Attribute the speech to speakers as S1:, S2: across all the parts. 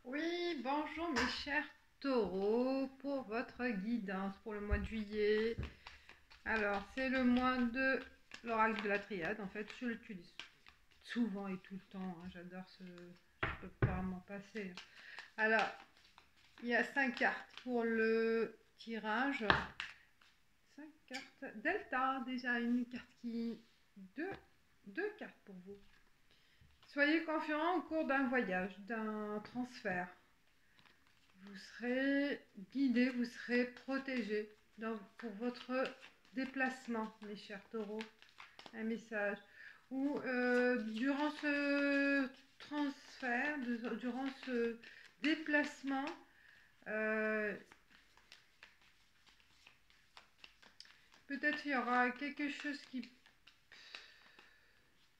S1: Oui, bonjour mes chers taureaux, pour votre guidance pour le mois de juillet. Alors, c'est le mois de l'oracle de la triade. En fait, je l'utilise souvent et tout le temps, hein. J'adore ce... Je peux pas m'en passer. Alors, il y a 5 cartes pour le tirage. 5 cartes. Delta, déjà une carte qui... Deux cartes pour vous. Soyez confiant au cours d'un voyage, d'un transfert. Vous serez guidé, vous serez protégé pour votre déplacement, mes chers taureaux. Un message. Ou durant ce transfert, durant ce déplacement, peut-être il y aura quelque chose qui...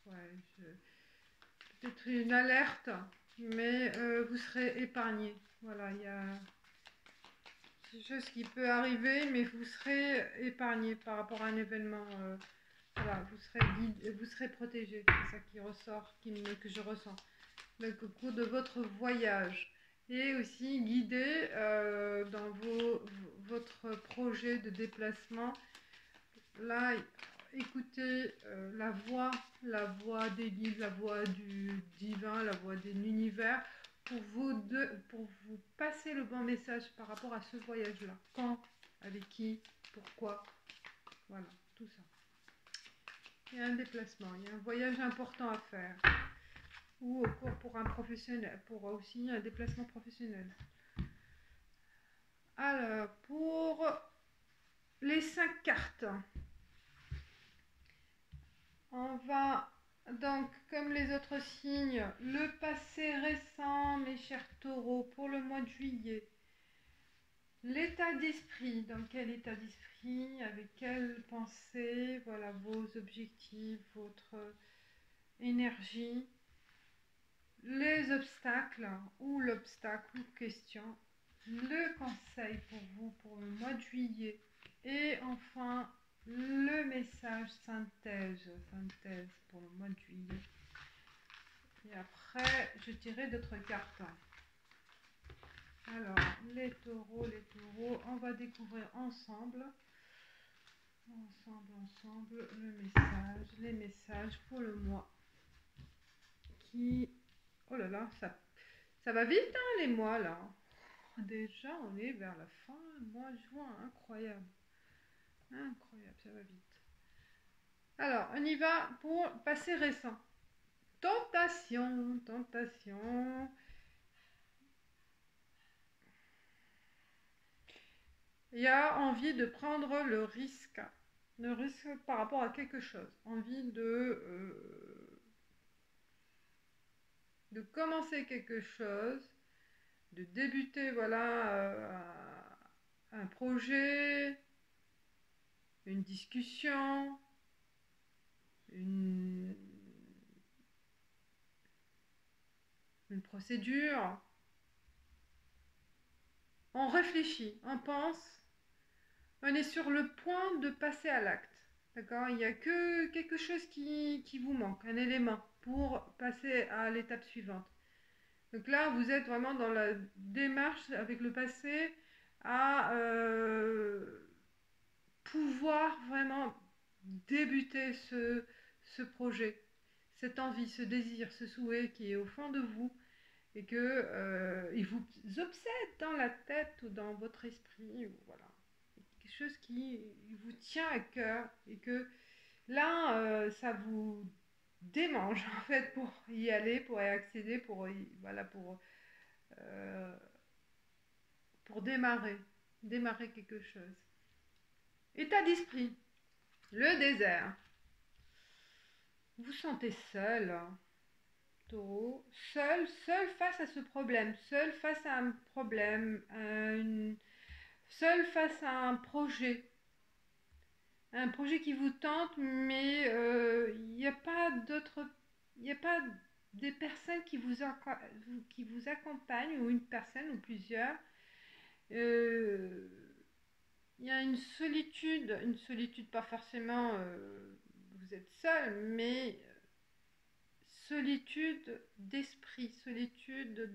S1: Ouais, peut-être une alerte, mais vous serez épargné. Voilà, il y a quelque chose qui peut arriver, mais vous serez épargné par rapport à un événement. Voilà, vous serez guidé, vous serez protégé. C'est ça qui ressort, que je ressens. Donc, au cours de votre voyage. Et aussi guidé dans votre projet de déplacement. Là, écoutez la voix des guides, la voix du divin, la voix de l'univers, pour vous passer le bon message par rapport à ce voyage-là. Quand, avec qui, pourquoi, voilà, tout ça. Il y a un déplacement, il y a un voyage important à faire. Ou pour un professionnel, pour aussi un déplacement professionnel. Alors, pour les 5 cartes, on va donc, comme les autres signes, le passé récent, mes chers taureaux, pour le mois de juillet. L'état d'esprit, dans quel état d'esprit, avec quelle pensée, voilà vos objectifs, votre énergie. Les obstacles ou l'obstacle ou question, le conseil pour vous pour le mois de juillet et enfin le message synthèse pour le mois de juillet. Et après, je tirerai d'autres cartes. Alors, les taureaux, on va découvrir ensemble, les messages pour le mois qui... Oh là là, ça va vite, hein, les mois, là. Déjà, on est vers la fin du mois de juin. Incroyable. Incroyable, ça va vite. Alors, on y va pour passé récent. Tentation, tentation. Il y a envie de prendre le risque par rapport à quelque chose. Envie de commencer quelque chose, de débuter, voilà, un projet, une discussion, une procédure. On réfléchit, on pense, on est sur le point de passer à l'acte. D'accord? Il n'y a que quelque chose qui vous manque, un élément pour passer à l'étape suivante. Donc là, vous êtes vraiment dans la démarche avec le passé à pouvoir vraiment débuter ce projet, cette envie, ce désir, ce souhait qui est au fond de vous et que il vous obsède dans la tête ou dans votre esprit, ou voilà, quelque chose qui vous tient à cœur et que là, ça vous démange en fait pour y aller, pour y accéder, voilà, euh, pour démarrer quelque chose. État d'esprit, le désert. Vous vous sentez seul, hein, taureau, seul face à ce problème, seul face à un problème, seul face à un projet qui vous tente, mais il n'y a pas d'autres, il n'y a pas des personnes qui vous accompagnent, ou une personne ou plusieurs. Il y a une solitude pas forcément, vous êtes seul, mais solitude d'esprit, solitude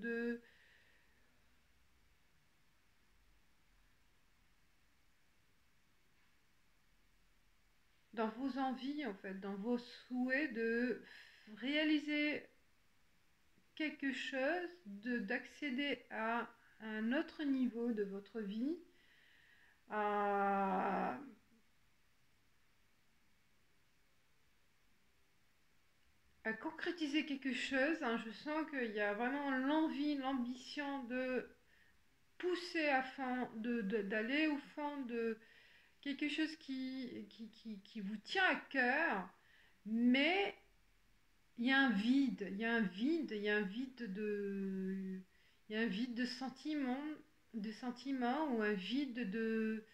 S1: dans vos envies, en fait, dans vos souhaits de réaliser quelque chose, d'accéder à un autre niveau de votre vie, à, à concrétiser quelque chose, hein. Je sens qu'il y a vraiment l'envie, l'ambition de pousser à fond, d'aller au fond de quelque chose qui vous tient à cœur, mais il y a un vide, il y a un vide, il y a un vide il y a un vide de sentiments ou un vide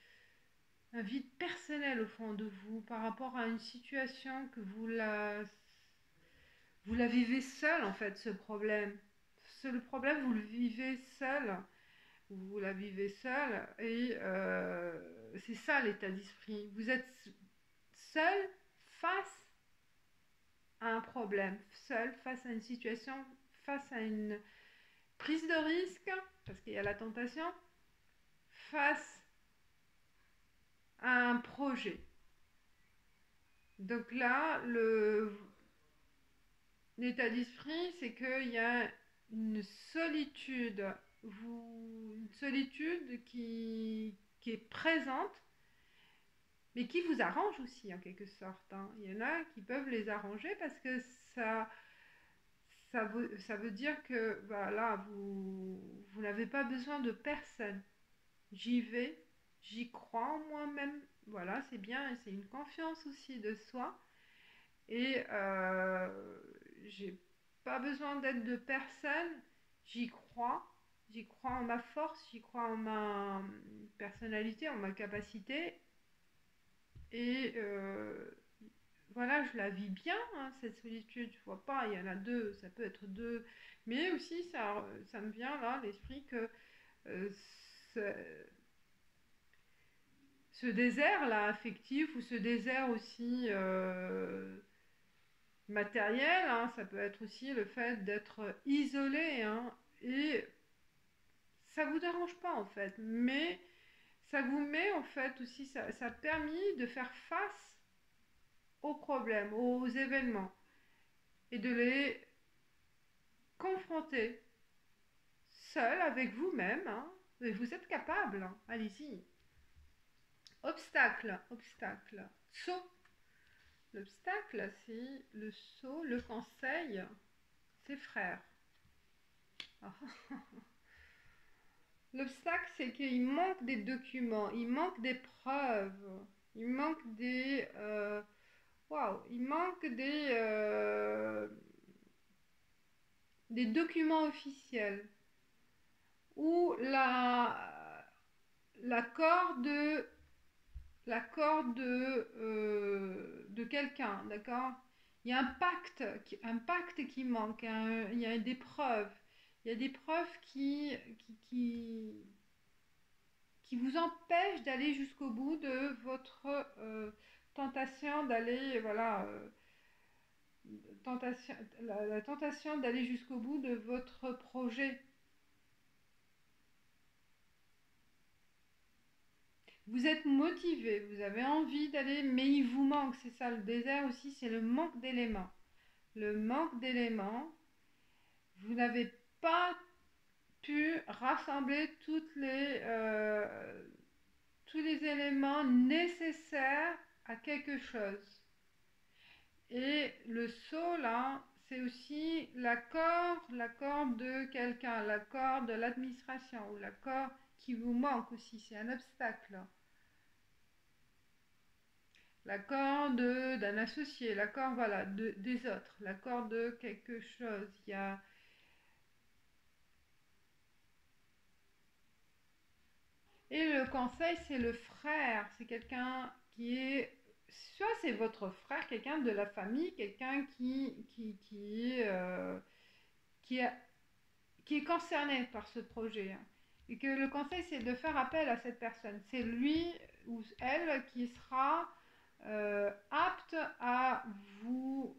S1: personnel au fond de vous par rapport à une situation que vous la vivez seul en fait, ce problème. Le problème, vous le vivez seul, vous la vivez seul et c'est ça l'état d'esprit. Vous êtes seul face à un problème, seul face à une situation, face à une prise de risque, parce qu'il y a la tentation, face à un projet. Donc là, l'état d'esprit, c'est qu'il y a une solitude, une solitude qui est présente, mais qui vous arrange aussi en quelque sorte, hein. Il y en a qui peuvent les arranger parce que ça veut dire que voilà, vous n'avez pas besoin de personne. J'y vais, j'y crois en moi-même. Voilà, c'est bien, c'est une confiance aussi de soi. Et j'ai pas besoin d'aide de personne. J'y crois. J'y crois en ma force, j'y crois en ma personnalité, en ma capacité. Et voilà, je la vis bien, hein, cette solitude. Je vois pas, il y en a deux, ça peut être deux. Mais aussi, ça me vient là, l'esprit que euh, ce, ce désert-là, affectif, ou ce désert aussi matériel, hein, ça peut être aussi le fait d'être isolé, hein, et ça vous dérange pas en fait, mais ça vous met en fait aussi, ça a permis de faire face aux problèmes, aux événements, et de les confronter seul avec vous-même, hein, et vous êtes capable, hein, allez-y. Obstacle, obstacle, saut. L'obstacle, c'est le saut, le conseil, c'est frère. L'obstacle, c'est qu'il manque des documents, il manque des preuves, il manque il manque des documents officiels ou l'accord de quelqu'un, d'accord? Il y a un pacte qui manque, il y a des preuves. Il y a des preuves qui vous empêchent d'aller jusqu'au bout de votre tentation d'aller, voilà, tentation, la tentation d'aller jusqu'au bout de votre projet. Vous êtes motivé, vous avez envie d'aller, mais il vous manque, c'est ça le désert aussi, c'est le manque d'éléments. Le manque d'éléments, vous n'avez pas pu rassembler tous les éléments nécessaires à quelque chose. Et le saut là, c'est aussi l'accord de quelqu'un, l'accord de l'administration ou l'accord qui vous manque aussi, c'est un obstacle. L'accord d'un associé, l'accord voilà, des autres, l'accord de quelque chose. Il y a Et le conseil, c'est le frère. C'est quelqu'un qui est... Soit c'est votre frère, quelqu'un de la famille, quelqu'un qui est, qui est concerné par ce projet, hein. Et que le conseil, c'est de faire appel à cette personne. C'est lui ou elle qui sera apte à vous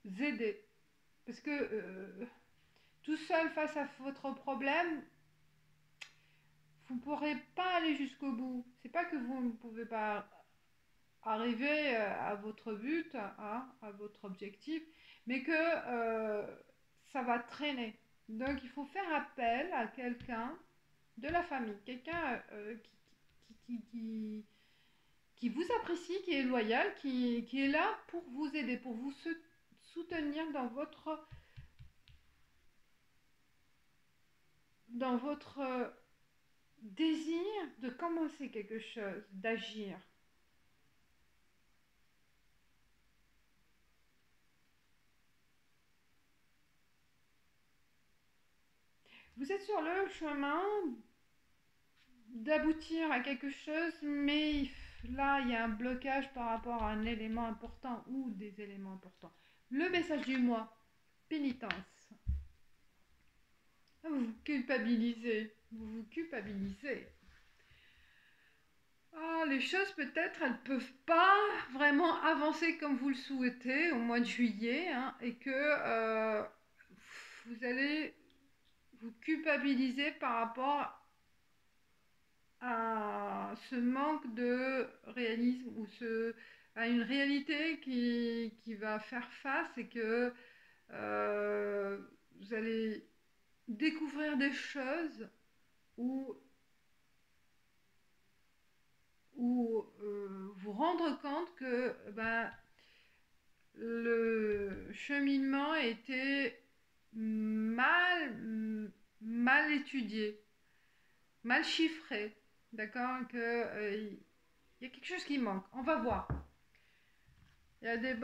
S1: aider. Parce que tout seul face à votre problème, vous ne pourrez pas aller jusqu'au bout. C'est pas que vous ne pouvez pas arriver à votre but, à votre objectif, mais que ça va traîner. Donc il faut faire appel à quelqu'un de la famille, quelqu'un qui vous apprécie, qui est loyal, qui est là pour vous aider, pour vous soutenir dans votre désir de commencer quelque chose, d'agir. Vous êtes sur le chemin d'aboutir à quelque chose, mais là, il y a un blocage par rapport à un élément important ou des éléments importants. Le message du mois, pénitence. Vous vous culpabilisez, vous vous culpabilisez. Ah, les choses peut-être elles peuvent pas vraiment avancer comme vous le souhaitez au mois de juillet, hein, et que vous allez vous culpabiliser par rapport à ce manque de réalisme ou à une réalité qui va faire face et que vous allez découvrir des choses ou vous rendre compte que le cheminement était mal étudié, mal chiffré, d'accord, que y a quelque chose qui manque. On va voir. Il y a des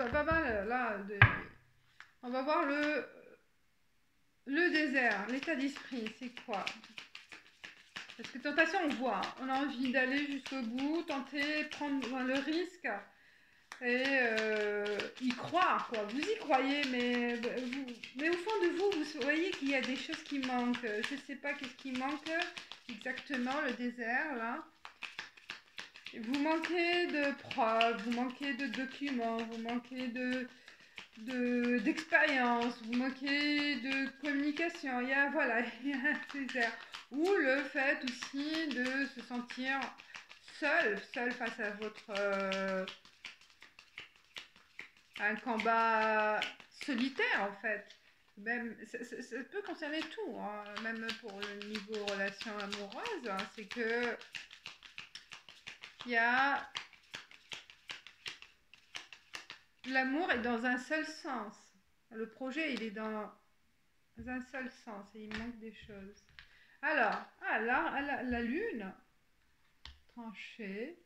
S1: on va voir le désert, l'état d'esprit, c'est quoi? Parce que tentation, on voit, on a envie d'aller jusqu'au bout, tenter, prendre le risque et y croire, quoi. Vous y croyez, mais au fond de vous, vous voyez qu'il y a des choses qui manquent. Je ne sais pas qu'est-ce qui manque exactement, le désert, là. Vous manquez de preuves, vous manquez de documents, vous manquez d'expérience, vous manquez de communication. Voilà, il y a un désert. Ou le fait aussi de se sentir seul face à un combat solitaire en fait. Même, ça peut concerner tout, hein, même pour le niveau relation amoureuse, hein, c'est que il y a l'amour est dans un seul sens. Le projet, il est dans un seul sens et il manque des choses. Alors, là, la lune, tranchée,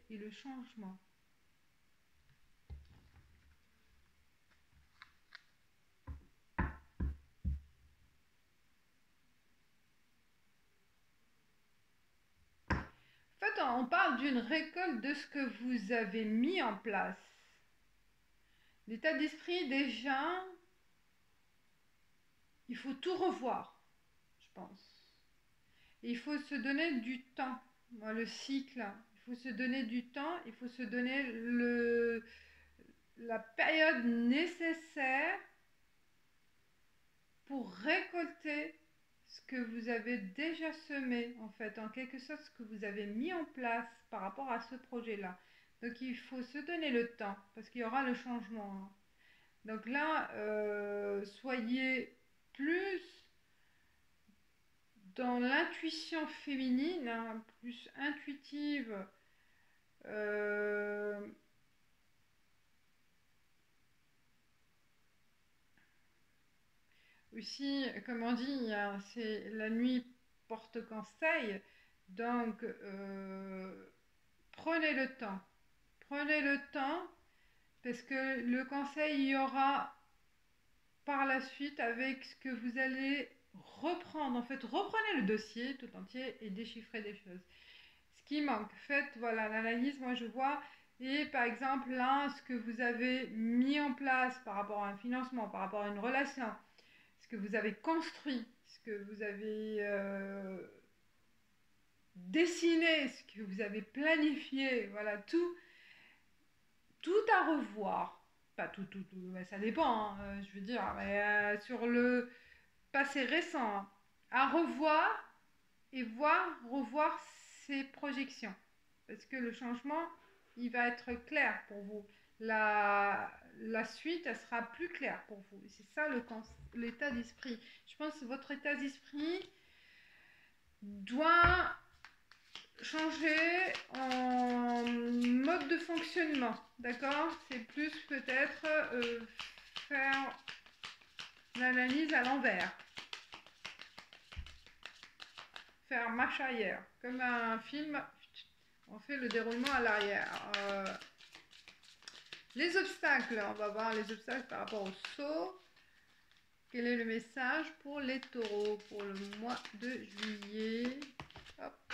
S1: et le changement. En fait, on parle d'une récolte de ce que vous avez mis en place. L'état d'esprit, déjà, il faut tout revoir, je pense. Et il faut se donner du temps. Le cycle, il faut se donner du temps, il faut se donner la période nécessaire pour récolter ce que vous avez déjà semé, en fait, en quelque sorte, ce que vous avez mis en place par rapport à ce projet-là. Donc il faut se donner le temps, parce qu'il y aura le changement, hein. Donc là, soyez plus dans l'intuition féminine, hein, plus intuitive. Euh, Aussi, comme on dit, hein, c'est la nuit porte conseil. Donc, prenez le temps. Prenez le temps parce que le conseil il y aura par la suite avec ce que vous allez reprendre. En fait, reprenez le dossier tout entier et déchiffrez des choses. Ce qui manque, faites voilà l'analyse. Moi, je vois. Et par exemple, là, ce que vous avez mis en place par rapport à un financement, par rapport à une relation, ce que vous avez construit, ce que vous avez dessiné, ce que vous avez planifié, voilà, tout à revoir. Pas tout, ça dépend, hein, je veux dire, mais sur le passé récent, hein, à revoir et revoir ses projections. Parce que le changement, il va être clair pour vous. La suite, elle sera plus claire pour vous. C'est ça l'état d'esprit. Je pense que votre état d'esprit doit changer en mode de fonctionnement, d'accord? C'est plus peut-être faire l'analyse à l'envers, faire marche arrière, comme un film, on fait le déroulement à l'arrière. Les obstacles, on va voir les obstacles par rapport au saut. Quel est le message pour les taureaux pour le mois de juillet? Hop.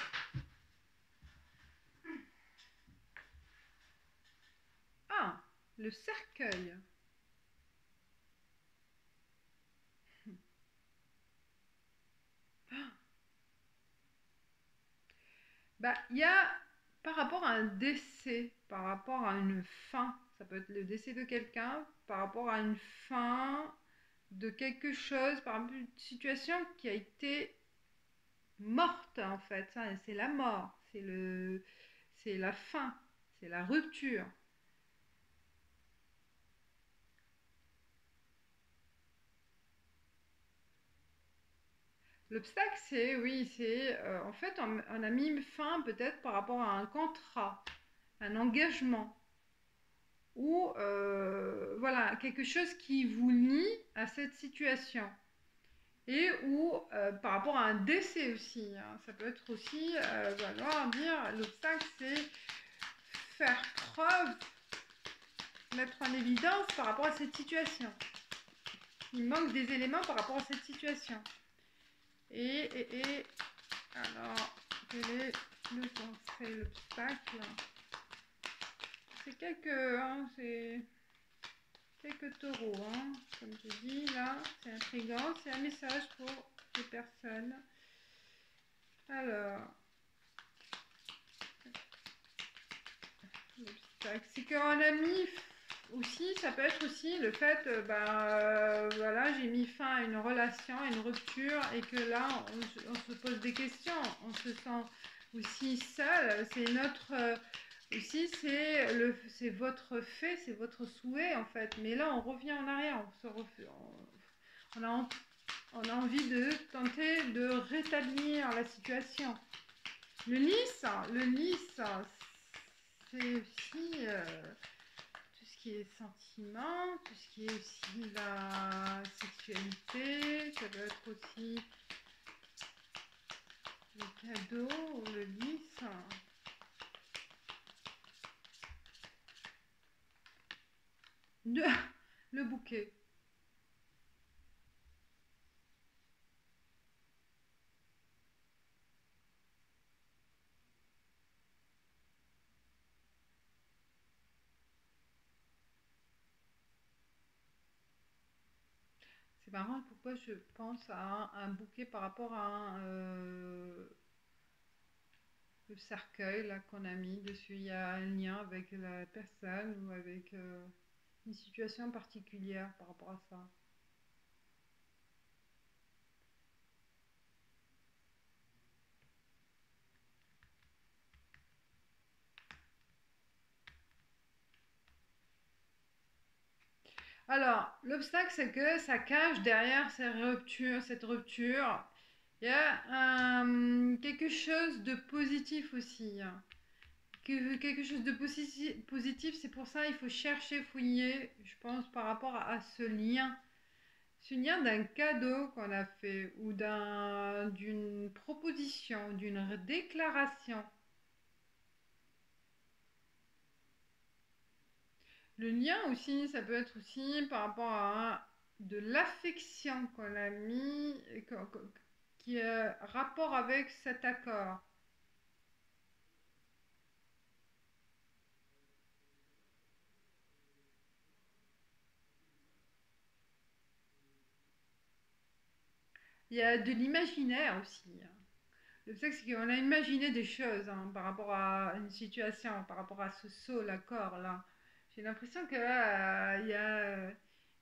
S1: Ah, le cercueil. Bah, il y a par rapport à un décès, par rapport à une fin, ça peut être le décès de quelqu'un, par rapport à une fin de quelque chose, par exemple une situation qui a été morte en fait, c'est la mort, c'est la fin, c'est la rupture. L'obstacle, c'est, oui, c'est, en fait, on a mis fin peut-être par rapport à un contrat, un engagement, ou voilà, quelque chose qui vous lie à cette situation. Et ou par rapport à un décès aussi, hein. Ça peut être aussi, vouloir dire, l'obstacle, c'est faire preuve, mettre en évidence par rapport à cette situation. Il manque des éléments par rapport à cette situation. Et alors, quel est le conseil, l'obstacle? C'est quelques taureaux, hein. Comme je dis là, c'est intriguant, c'est un message pour les personnes. Alors, l'obstacle, c'est qu'on a mis aussi, ça peut être aussi le fait, voilà, j'ai mis fin à une relation, à une rupture, et que là, on se pose des questions, on se sent aussi seul, c'est notre, aussi, c'est votre fait, c'est votre souhait en fait, mais là, on revient en arrière, on a, on a envie de tenter de rétablir la situation. Le lys, c'est aussi tout ce qui est sentiment, tout ce qui est aussi la sexualité, ça doit être aussi le cadeau ou le lys. Le bouquet. C'est marrant pourquoi je pense à un bouquet par rapport à le cercueil là qu'on a mis dessus. Il y a un lien avec la personne ou avec une situation particulière par rapport à ça. Alors, l'obstacle, c'est que ça cache derrière cette rupture, il y a quelque chose de positif aussi, hein. Quelque chose de positif, c'est pour ça il faut chercher, fouiller, je pense, par rapport à ce lien d'un cadeau qu'on a fait ou d'une proposition, d'une déclaration. Le lien aussi, ça peut être aussi par rapport à de l'affection qu'on a mis, qui a rapport avec cet accord. Il y a de l'imaginaire aussi, hein. Le fait, c'est qu'on a imaginé des choses, hein, par rapport à une situation, par rapport à ce saut, l'accord là. J'ai l'impression qu'il y a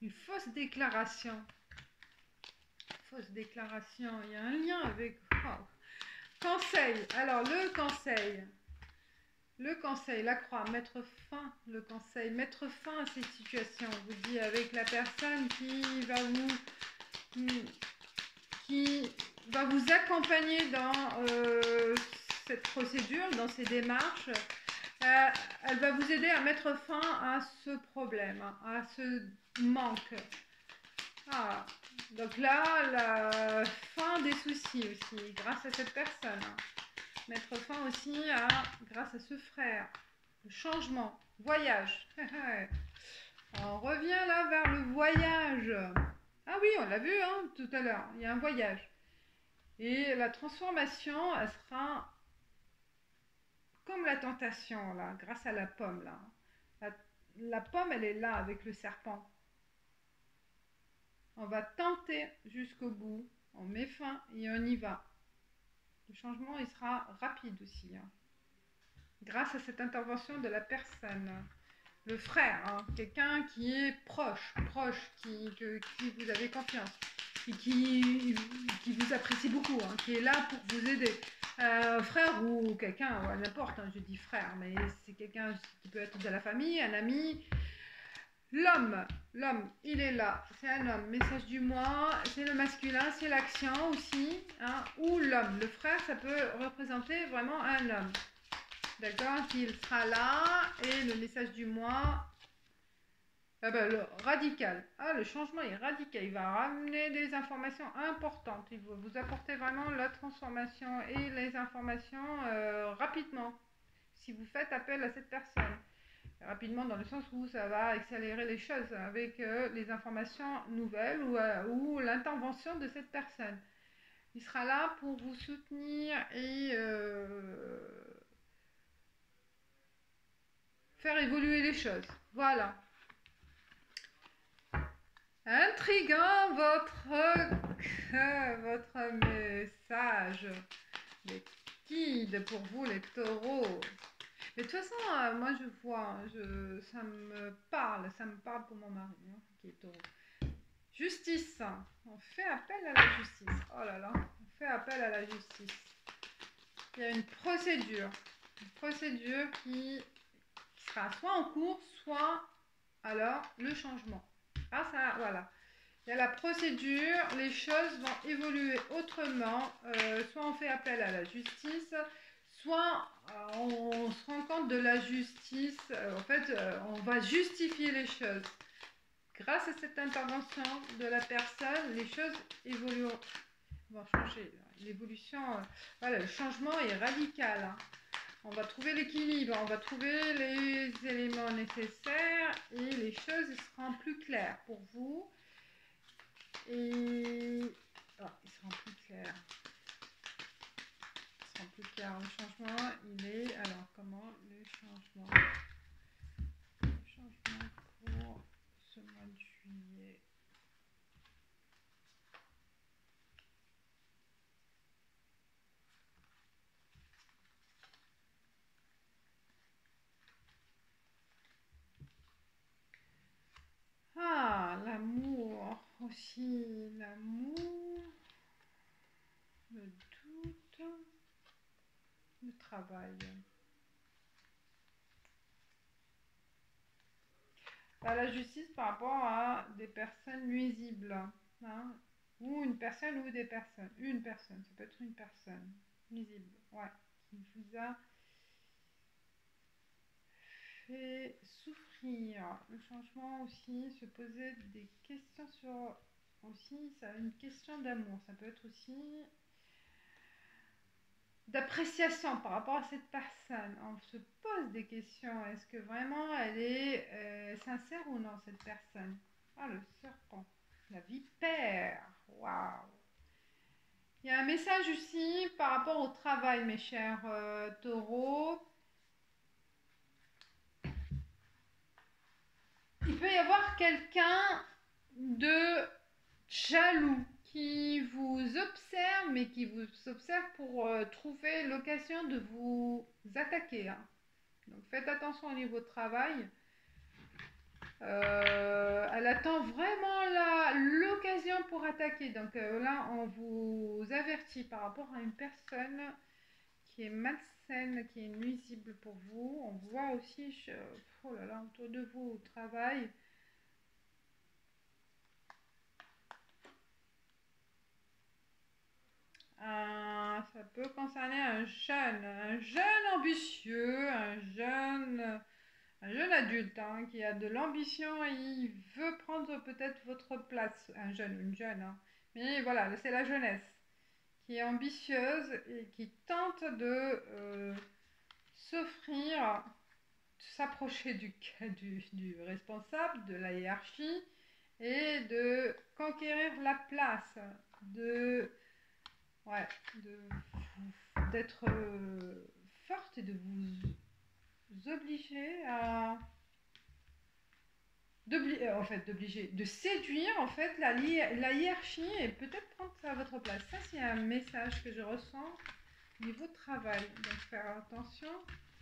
S1: une fausse déclaration. Fausse déclaration. Il y a un lien avec. Oh. Conseil. Alors, le conseil. Le conseil, la croix, mettre fin, le conseil, mettre fin à cette situation. On vous dit avec la personne qui va vous accompagner dans cette procédure, dans ces démarches. Elle va vous aider à mettre fin à ce problème, à ce manque. Ah, donc là, la fin des soucis aussi, grâce à cette personne. Mettre fin aussi grâce à ce frère. Le changement, voyage. On revient là vers le voyage. Ah oui, on l'a vu hein, tout à l'heure, il y a un voyage. Et la transformation, elle sera comme la tentation, là, grâce à la pomme, là. La pomme, elle est là avec le serpent. On va tenter jusqu'au bout, on met fin et on y va. Le changement, il sera rapide aussi, hein, grâce à cette intervention de la personne. Le frère, hein, quelqu'un qui est proche, qui vous avez confiance, et qui vous apprécie beaucoup, hein, qui est là pour vous aider. Frère ou quelqu'un, ouais, n'importe, hein, je dis frère, mais c'est quelqu'un qui peut être de la famille, un ami. L'homme, il est là, c'est un homme, message du moi, c'est le masculin, c'est l'action aussi, hein, ou l'homme. Le frère, ça peut représenter vraiment un homme. D'accord, qu'il sera là, et le message du moi, le radical. Ah, le changement est radical, il va ramener des informations importantes, il va vous apporter vraiment la transformation et les informations rapidement, si vous faites appel à cette personne. Rapidement dans le sens où ça va accélérer les choses avec les informations nouvelles ou l'intervention de cette personne. Il sera là pour vous soutenir et faire évoluer les choses. Voilà. Intriguant votre message. Les guides pour vous, les taureaux. Mais de toute façon, moi je vois, ça me parle pour mon mari, hein, qui est taureau. Justice. On fait appel à la justice. Oh là là, on fait appel à la justice. Il y a une procédure qui sera soit en cours, soit alors le changement. Ah ça, voilà. Il y a la procédure, les choses vont évoluer autrement. Soit on fait appel à la justice, soit on se rend compte de la justice. En fait, on va justifier les choses. Grâce à cette intervention de la personne, les choses vont changer. L'évolution, voilà, le changement est radical. Hein. On va trouver l'équilibre, on va trouver les éléments nécessaires et les choses seront plus claires pour vous. Et ils seront plus clairs. Ils seront plus clairs. Le changement, il est. Alors, comment le changement pour ce mois de juillet. Ah, l'amour aussi. L'amour, le doute, le travail. La justice par rapport à des personnes nuisibles, hein, ou une personne ou des personnes. Une personne, ça peut être une personne nuisible, ouais, qui vous a fait souffrir. Le changement aussi, se poser des questions sur aussi, ça une question d'amour, ça peut être aussi d'appréciation par rapport à cette personne. On se pose des questions. Est-ce que vraiment elle est sincère ou non, cette personne? Ah, le serpent. La vipère. Waouh. Il y a un message aussi par rapport au travail, mes chers taureaux. Il peut y avoir quelqu'un de jaloux qui vous observe, mais qui vous observe pour trouver l'occasion de vous attaquer. Hein. Donc faites attention au niveau de travail. Elle attend vraiment l'occasion pour attaquer. Donc là, on vous avertit par rapport à une personne qui est malsaine, qui est nuisible pour vous. On voit aussi, oh là là, autour de vous au travail. Ça peut concerner un jeune ambitieux, un jeune adulte hein, qui a de l'ambition et il veut prendre peut-être votre place. Un jeune, une jeune. Hein. Mais voilà, c'est la jeunesse qui est ambitieuse et qui tente de s'offrir, s'approcher du responsable, de la hiérarchie et de conquérir la place, ouais, d'être forte et de vous obliger à de séduire en fait la hiérarchie et peut-être prendre ça à votre place. Ça c'est un message que je ressens au niveau travail. Donc faire attention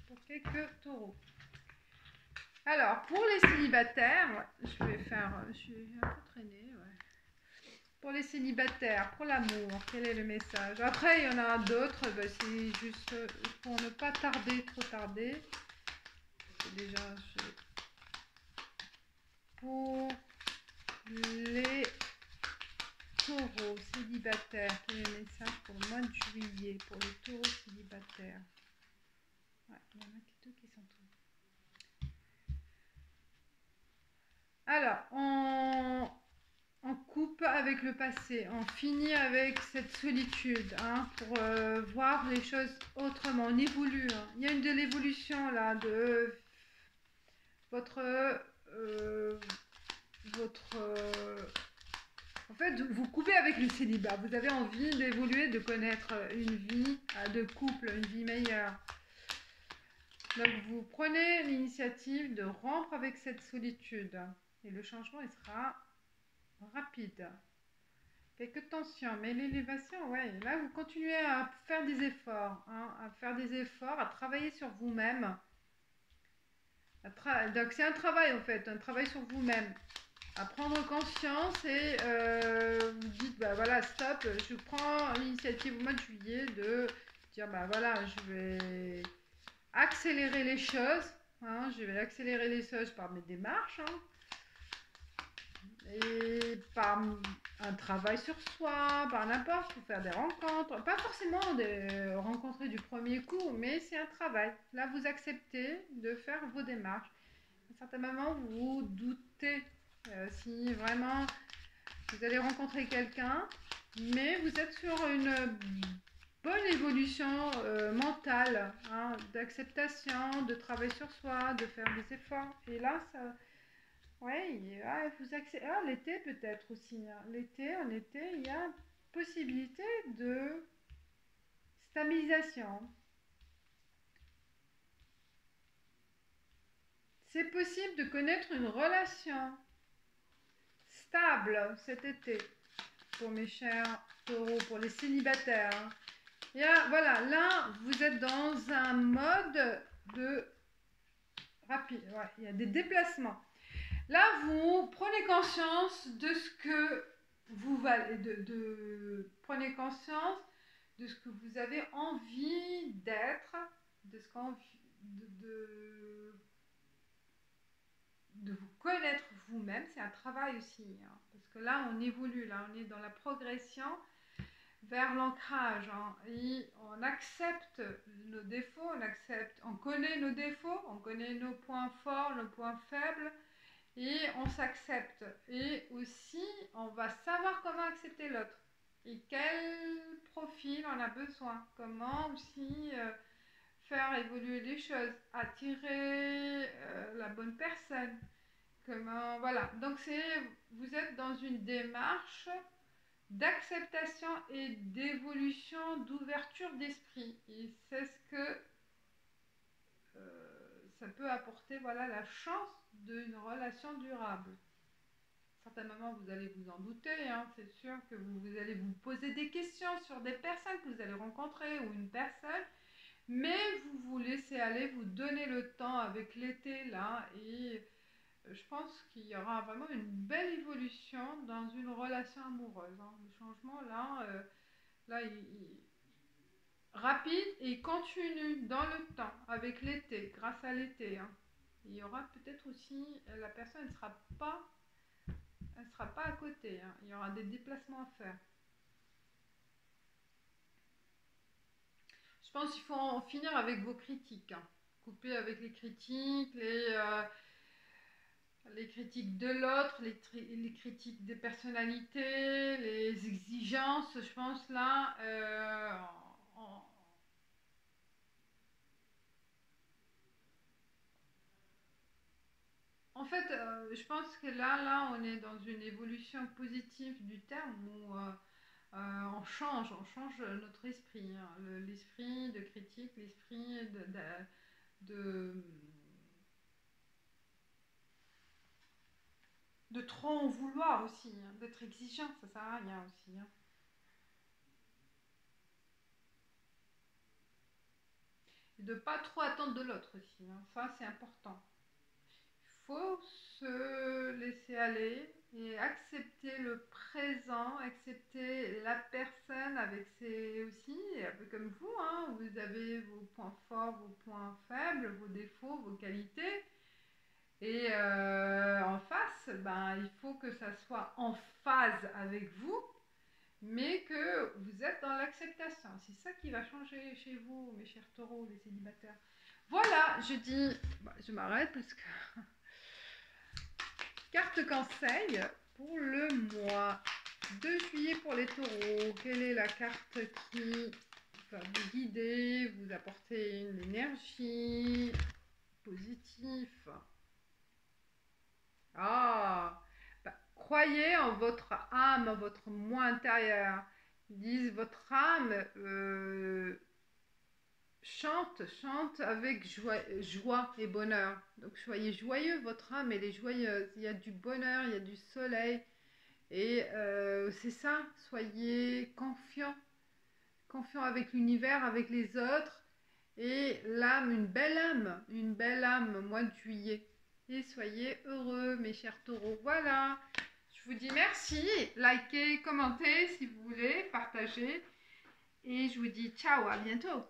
S1: pour quelques taureaux. Alors pour les célibataires, je suis un peu traînée. Ouais. Pour les célibataires, pour l'amour, quel est le message? Après il y en a d'autres, c'est juste pour ne pas tarder, trop tarder. Déjà pour les taureaux célibataires, quel est le message pour le mois de juillet pour les taureaux célibataires? Ouais, il y en a deux qui sont taureaux. Alors, on coupe avec le passé, on finit avec cette solitude hein, pour voir les choses autrement, on évolue. Hein. Il y a une de l'évolution là de votre en fait, vous coupez avec le célibat. Vous avez envie d'évoluer, de connaître une vie de couple, une vie meilleure. Donc, vous prenez l'initiative de rompre avec cette solitude. Et le changement, il sera rapide. Quelques tensions, mais l'élévation, ouais. Là, vous continuez à faire des efforts. Hein, à faire des efforts, à travailler sur vous-même. Donc, c'est un travail, en fait. Un travail sur vous-même. À prendre conscience et vous dites bah voilà stop, je prends l'initiative au mois de juillet de dire bah voilà je vais accélérer les choses hein, je vais accélérer les choses par mes démarches hein, et par un travail sur soi, par n'importe, pour faire des rencontres, pas forcément des rencontrer du premier coup, mais c'est un travail. Là vous acceptez de faire vos démarches. À un certain moment vous doutez si vraiment vous allez rencontrer quelqu'un, mais vous êtes sur une bonne évolution mentale, hein, d'acceptation, de travail sur soi, de faire des efforts. Et là, ça, ouais, vous acceptez. Ah, l'été peut-être aussi. Hein. L'été, en été, il y a possibilité de stabilisation. C'est possible de connaître une relation stable cet été pour mes chers taureaux, pour les célibataires. Et là, voilà, là, vous êtes dans un mode de rapide. Ouais, il y a des déplacements. Là, vous prenez conscience de ce que vous valez, prenez conscience de ce que vous avez envie d'être, de ce qu'envie de vous connaître vous-même. C'est un travail aussi, hein, parce que là, on évolue, là, on est dans la progression vers l'ancrage hein, et on accepte nos défauts, on connaît nos défauts, on connaît nos points forts, nos points faibles et on s'accepte et aussi on va savoir comment accepter l'autre et quel profil on a besoin, comment aussi faire évoluer les choses, attirer la bonne personne, comment voilà, donc vous êtes dans une démarche d'acceptation et d'évolution, d'ouverture d'esprit. Et c'est ce que ça peut apporter, voilà, la chance d'une relation durable. À certains moments, vous allez vous en douter, hein, c'est sûr que vous allez vous poser des questions sur des personnes que vous allez rencontrer ou une personne, mais vous vous laissez aller, vous donnez le temps avec l'été là et je pense qu'il y aura vraiment une belle évolution dans une relation amoureuse. Hein. Le changement là, là rapide et continue dans le temps, avec l'été, grâce à l'été. Hein. Il y aura peut-être aussi, la personne ne sera pas, elle sera pas à côté. Hein. Il y aura des déplacements à faire. Je pense qu'il faut en finir avec vos critiques. Hein. Couper avec les critiques, les critiques de l'autre, les critiques des personnalités, les exigences, je pense là, en, en fait, je pense que là, on est dans une évolution positive du terme où on change notre esprit, hein. L'esprit de critique, l'esprit de, de trop en vouloir aussi, hein, d'être exigeant, ça sert à rien aussi. Hein. Et de pas trop attendre de l'autre aussi, hein. Ça c'est important. Il faut se laisser aller et accepter le présent, accepter la personne avec ses aussi, un peu comme vous, hein, vous avez vos points forts, vos points faibles, vos défauts, vos qualités. Et en face, ben, il faut que ça soit en phase avec vous, mais que vous êtes dans l'acceptation. C'est ça qui va changer chez vous, mes chers taureaux, les célibataires. Voilà, je dis, bah, je m'arrête parce que carte conseil pour le mois de juillet pour les taureaux. Quelle est la carte qui va vous guider, vous apporter une énergie positive? Ah, bah, croyez en votre âme, en votre moi intérieur. Ils disent votre âme chante avec joie et bonheur. Donc soyez joyeux, votre âme elle est joyeuse. Il y a du bonheur, il y a du soleil. Et c'est ça, soyez confiants, confiants avec l'univers, avec les autres. Et l'âme, une belle âme, mois de juillet. Et soyez heureux, mes chers taureaux. Voilà, je vous dis merci. Likez, commentez si vous voulez, partagez. Et je vous dis ciao, à bientôt.